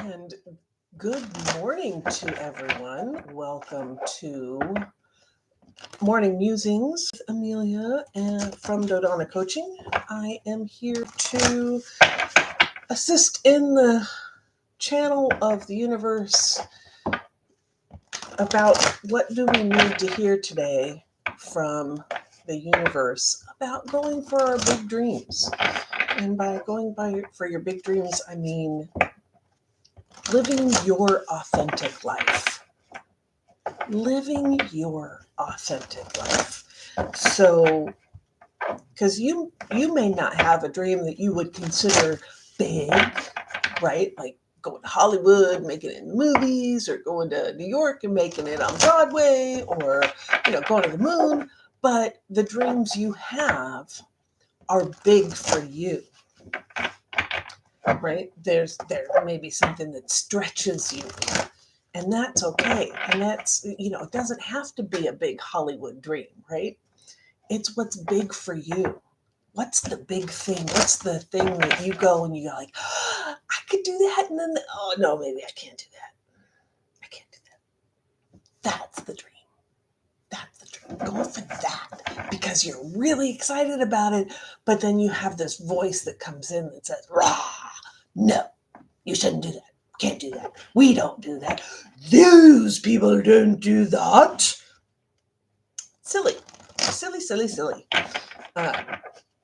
And good morning to everyone. Welcome to Morning Musings with Amelia and from Dodona Coaching. I am here to assist in the channel of the universe about what do we need to hear today from the universe about going for our big dreams. And by going for your big dreams, I mean living your authentic life. Living your authentic life. So, because you may not have a dream that you would consider big, right? Like going to Hollywood, making it in movies, or going to New York and making it on Broadway, or going to the moon. But the dreams you have are big for you. Right? There may be something that stretches you, and that's okay. And that's, it doesn't have to be a big Hollywood dream, right? It's what's big for you. What's the big thing? What's the thing that you go and you go like, oh, I could do that, and then oh no, maybe I can't do that. I can't do that. That's the dream. That's the dream. Go for that because you're really excited about it, but then you have this voice that comes in that says, rah, no, you shouldn't do that. Can't do that. We don't do that. Those people don't do that. Silly.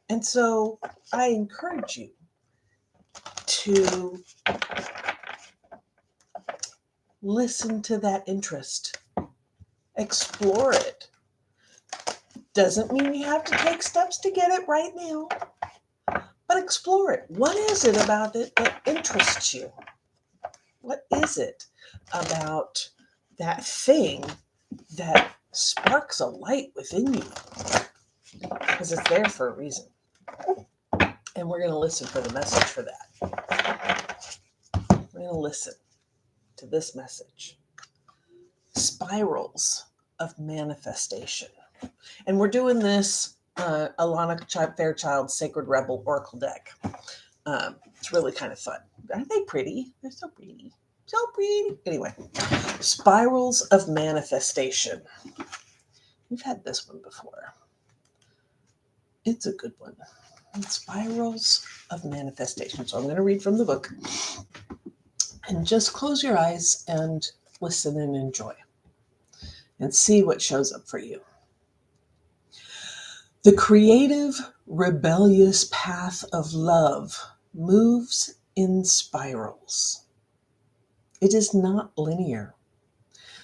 And so I encourage you to listen to that interest. Explore it. Doesn't mean you have to take steps to get it right now, but explore it. What is it about it that interests you? What is it about that thing that sparks a light within you? Because it's there for a reason. And we're going to listen for the message for that. We're going to listen to this message. Spirals of manifestation. And we're doing this Alana Fairchild Sacred Rebel Oracle deck. It's really kind of fun. Aren't they pretty? They're so pretty. So pretty. Anyway, spirals of manifestation. We've had this one before. It's a good one. Spirals of manifestation. So I'm going to read from the book. And just close your eyes and listen and enjoy. And see what shows up for you. The creative, rebellious path of love moves in spirals. It is not linear.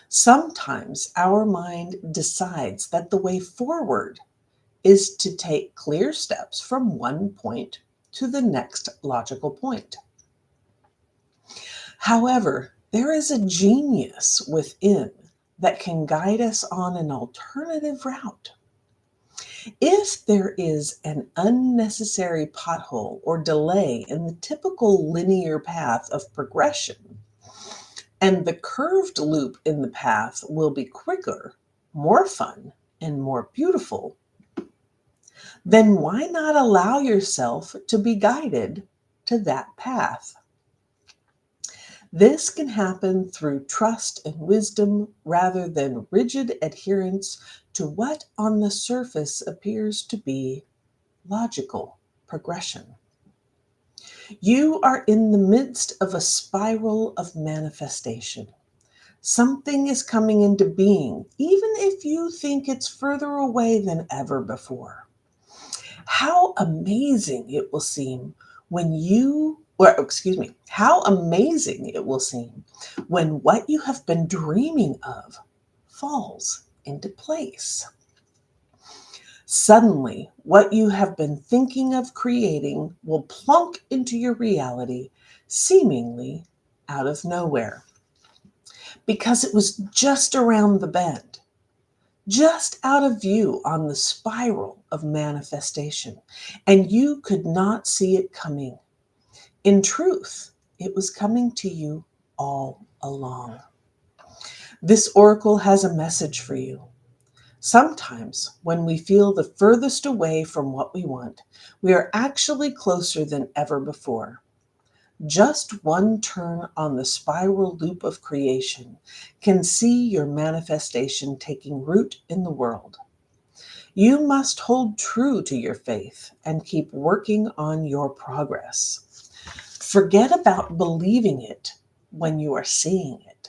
Sometimes our mind decides that the way forward is to take clear steps from one point to the next logical point. However, there is a genius within that can guide us on an alternative route. If there is an unnecessary pothole or delay in the typical linear path of progression, and the curved loop in the path will be quicker, more fun, and more beautiful, then why not allow yourself to be guided to that path? This can happen through trust and wisdom rather than rigid adherence to what on the surface appears to be logical progression. You are in the midst of a spiral of manifestation. Something is coming into being, even if you think it's further away than ever before. How amazing it will seem how amazing it will seem when what you have been dreaming of falls into place. Suddenly, what you have been thinking of creating will plunk into your reality, seemingly out of nowhere. Because it was just around the bend, just out of view on the spiral of manifestation, and you could not see it coming. In truth, it was coming to you all along. This oracle has a message for you. Sometimes, when we feel the furthest away from what we want, we are actually closer than ever before. Just one turn on the spiral loop of creation can see your manifestation taking root in the world. You must hold true to your faith and keep working on your progress. Forget about believing it when you are seeing it.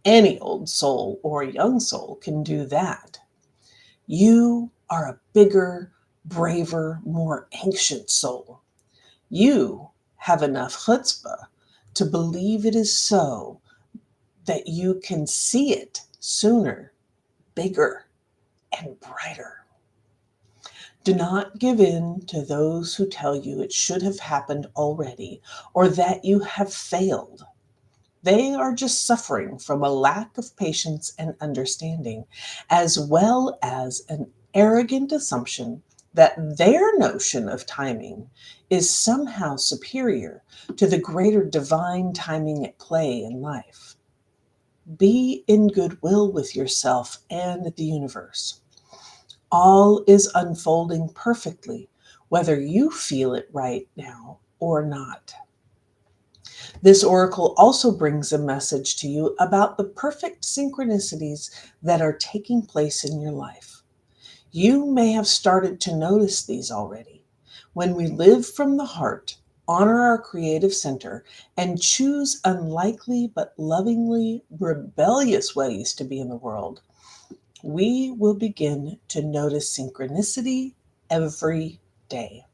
Any old soul or young soul can do that. You are a bigger, braver, more ancient soul. You have enough chutzpah to believe it is so that you can see it sooner, bigger, and brighter. Do not give in to those who tell you it should have happened already or that you have failed. They are just suffering from a lack of patience and understanding, as well as an arrogant assumption that their notion of timing is somehow superior to the greater divine timing at play in life. Be in goodwill with yourself and the universe. All is unfolding perfectly, whether you feel it right now or not. This oracle also brings a message to you about the perfect synchronicities that are taking place in your life. You may have started to notice these already. When we live from the heart, honor our creative center, and choose unlikely but lovingly rebellious ways to be in the world, we will begin to notice synchronicity every day.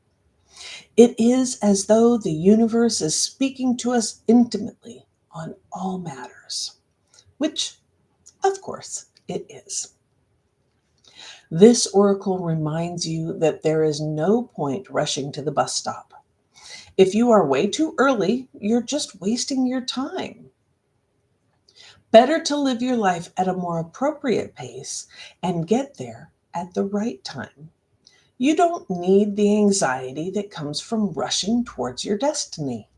It is as though the universe is speaking to us intimately on all matters, which, of course, it is. This oracle reminds you that there is no point rushing to the bus stop. If you are way too early, you're just wasting your time. Better to live your life at a more appropriate pace and get there at the right time. You don't need the anxiety that comes from rushing towards your destiny.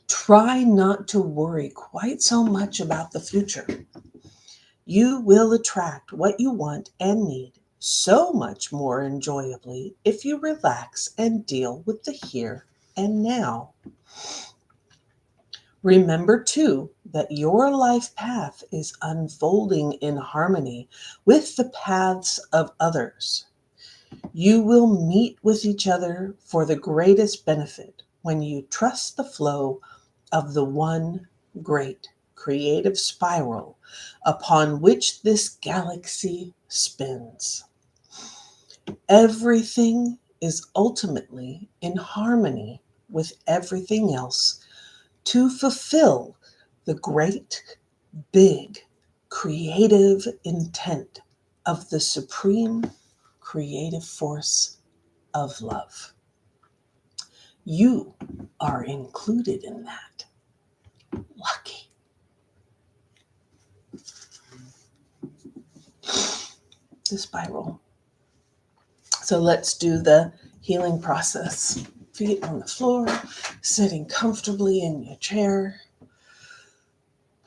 Try not to worry quite so much about the future. You will attract what you want and need so much more enjoyably if you relax and deal with the here and now. Remember, too, that your life path is unfolding in harmony with the paths of others. You will meet with each other for the greatest benefit when you trust the flow of the one great creative spiral upon which this galaxy spins. Everything is ultimately in harmony with everything else to fulfill the great, big, creative intent of the supreme creative force of love. You are included in that. Lucky. The spiral. So let's do the healing process. Feet on the floor, sitting comfortably in your chair.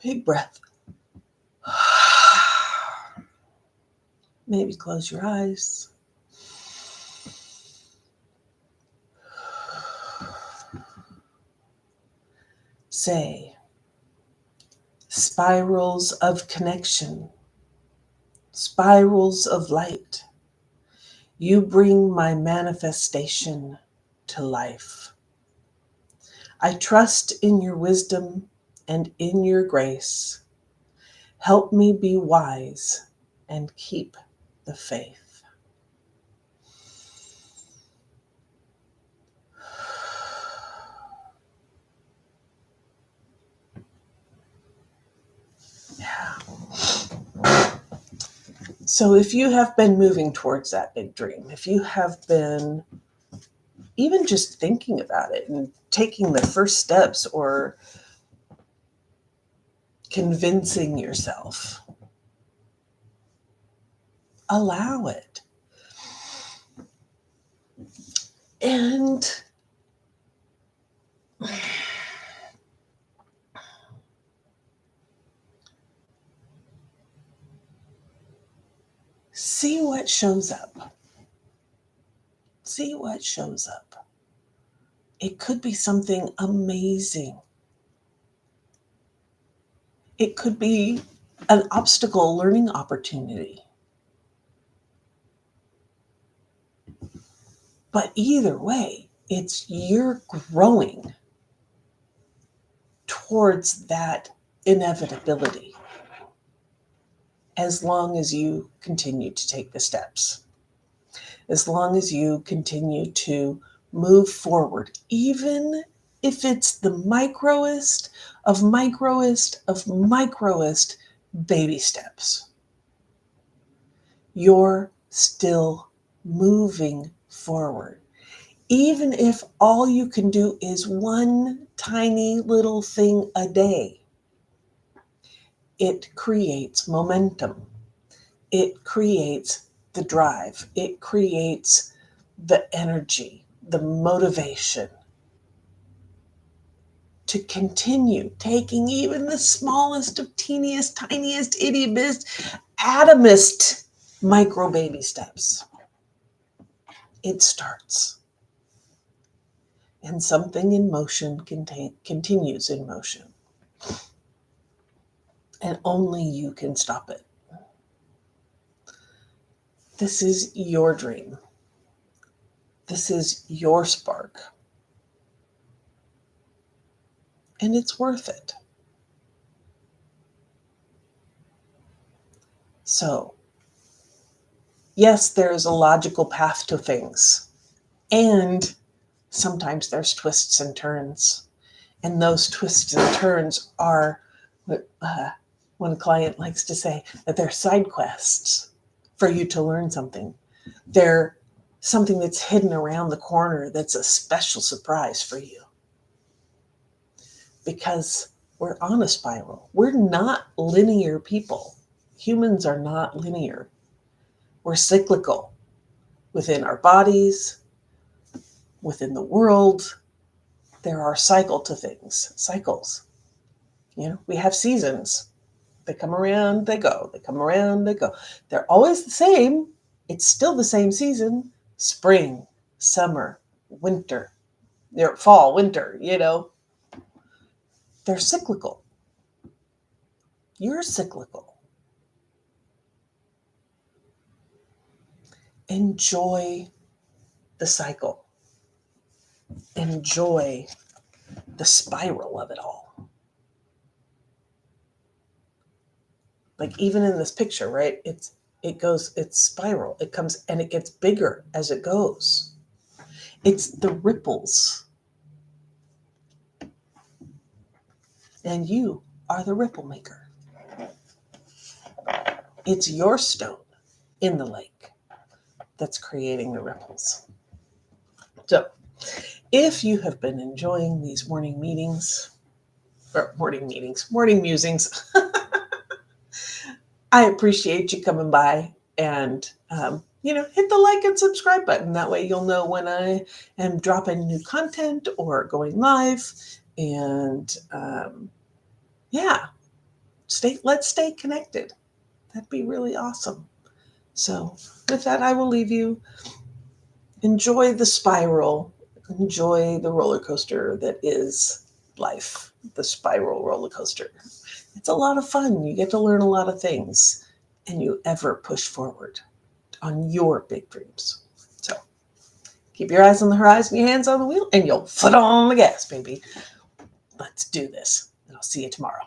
Big breath. Maybe close your eyes. Say, spirals of connection, spirals of light. You bring my manifestation to life. I trust in your wisdom and in your grace. Help me be wise and keep the faith. Yeah. So if you have been moving towards that big dream, if you have been even just thinking about it and taking the first steps or convincing yourself, allow it. And see what shows up. See what shows up. It could be something amazing. It could be an obstacle learning opportunity. But either way, you're growing towards that inevitability as long as you continue to take the steps, as long as you continue to move forward, even if it's the microest of microest of microest baby steps. You're still moving forward. Even if all you can do is one tiny little thing a day, it creates momentum. It creates the drive. It creates the energy, the motivation to continue taking even the smallest of teeniest, tiniest, ittiest, atomist micro baby steps. It starts. And something in motion continues in motion. And only you can stop it. This is your dream. This is your spark. And it's worth it. So, yes, there is a logical path to things. And sometimes there's twists and turns. And those twists and turns are what one client likes to say, that they're side quests for you to learn something. They're something that's hidden around the corner that's a special surprise for you. Because we're on a spiral. We're not linear people. Humans are not linear. We're cyclical within our bodies, within the world. There are cycles. We have seasons. They come around, they go. They come around, they go. They're always the same. It's still the same season. Spring, summer, winter, fall, winter, They're cyclical. You're cyclical. Enjoy the cycle. Enjoy the spiral of it all. Like even in this picture, right? It's spiral. It comes and it gets bigger as it goes. It's the ripples. And you are the ripple maker. It's your stone in the lake that's creating the ripples. So, if you have been enjoying these morning musings, I appreciate you coming by and, hit the like and subscribe button. That way you'll know when I am dropping new content or going live. And let's stay connected. That'd be really awesome. So with that, I will leave you. Enjoy the spiral. Enjoy the roller coaster that is life, the spiral roller coaster. It's a lot of fun. You get to learn a lot of things, and you ever push forward on your big dreams. So keep your eyes on the horizon, your hands on the wheel, and your foot on the gas, baby. Let's do this. And I'll see you tomorrow.